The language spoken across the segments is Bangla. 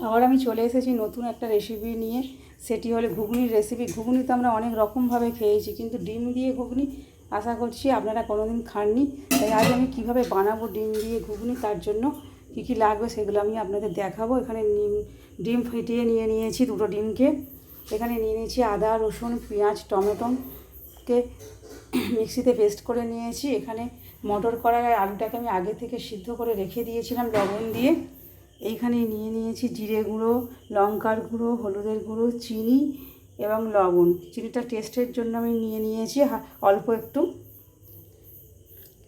আবার আমি চলে এসেছি নতুন একটা রেসিপি নিয়ে, সেটি হলো ঘুগনির রেসিপি। ঘুগনি তো আমরা অনেক রকমভাবে খেয়েছি, কিন্তু ডিম দিয়ে ঘুগনি আশা করছি আপনারা কোনোদিন খাননি। তাই আজ আমি কীভাবে বানাবো ডিম দিয়ে ঘুগনি, তার জন্য কী কী লাগবে সেগুলো আমি আপনাদের দেখাবো। এখানে ডিম ফেটিয়ে নিয়ে নিয়েছি, দুটো ডিমকে। এখানে নিয়ে নিয়েছি আদা, রসুন, পেঁয়াজ, টমেটোকে মিক্সিতে পেস্ট করে নিয়েছি। এখানে মটর কড়াই আলুটাকে আমি আগে থেকে সিদ্ধ করে রেখে দিয়েছিলাম লবণ দিয়ে। এইখানে নিয়ে নিয়েছি জিরে গুঁড়ো, লঙ্কার গুঁড়ো, হলুদের গুঁড়ো, চিনি এবং লবণ। চিনিটা টেস্টের জন্য আমি নিয়ে নিয়েছি অল্প একটু।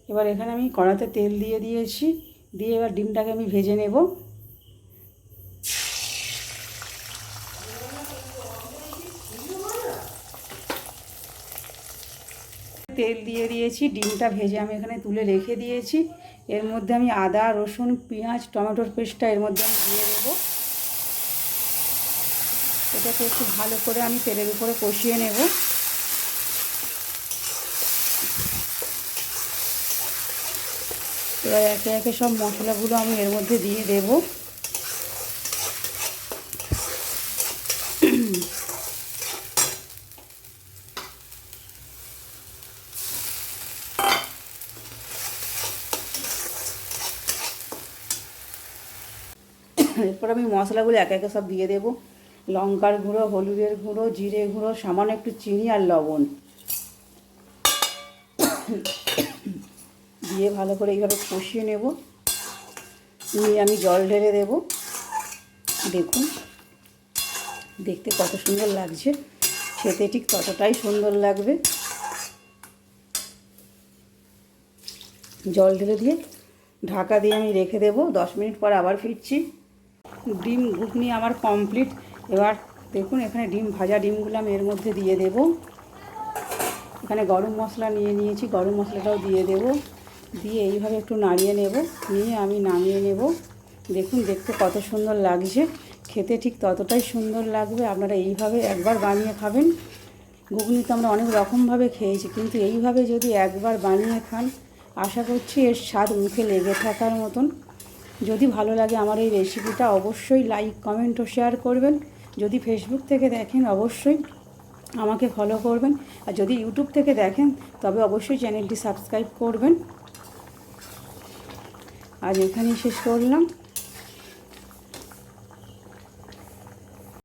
এবার এখানে আমি কড়াতে তেল দিয়ে দিয়েছি, দিয়ে এবার ডিমটাকে আমি ভেজে নেব। তেল দিয়ে দিয়েছি, ডিমটা ভেজে আমি এখানে তুলে রেখে দিয়েছি। এর মধ্যে আমি আদা, রসুন, পেঁয়াজ, টমেটোর পেস্টটা এর মধ্যে আমি দিয়ে দেব। এটাকে একটু ভালো করে আমি তেলের উপরে কষিয়ে নেব। এবার একে একে সব মশলাগুলো আমি এর মধ্যে দিয়ে দেব। এরপর আমি মশলাগুলো একে একে সব দিয়ে দেব। লঙ্কার গুঁড়ো, হলুদের গুঁড়ো, জিরে গুঁড়ো, সামান্য একটু চিনি আর লবণ দিয়ে ভালো করে এইভাবে কষিয়ে নেব। নিয়ে আমি জল ঢেলে দেব। দেখুন দেখতে কত সুন্দর লাগছে, খেতে ঠিক ততটাই সুন্দর লাগবে। জল ঢেলে দিয়ে ঢাকা দিয়ে আমি রেখে দেব। 10 মিনিট পর আবার ফিরছি। ডিম ঘুগনি আমার কমপ্লিট। এবার দেখুন এখানে ডিম ভাজা ডিমগুলো আমি এর মধ্যে দিয়ে দেব। এখানে গরম মশলা নিয়ে নিয়েছি, গরম মশলাটাও দিয়ে দেব। দিয়ে এইভাবে একটু নাড়িয়ে নেব, নিয়ে আমি নামিয়ে নেব। দেখুন দেখতে কত সুন্দর লাগছে, খেতে ঠিক ততটাই সুন্দর লাগবে। আপনারা এইভাবে একবার বানিয়ে খাবেন। ঘুগনি তো আমরা অনেক রকমভাবে খেয়েছি, কিন্তু এইভাবে যদি একবার বানিয়ে খান, আশা করছি এর স্বাদ মুখে লেগে থাকার মতন। যদি ভালো লাগে আমার এই রেসিপিটা, অবশ্যই লাইক, কমেন্ট ও শেয়ার করবেন। যদি ফেসবুক থেকে দেখেন অবশ্যই আমাকে ফলো করবেন, আর যদি ইউটিউব থেকে দেখেন তবে অবশ্যই চ্যানেলটি সাবস্ক্রাইব করবেন। আজ এখানেই শেষ করলাম।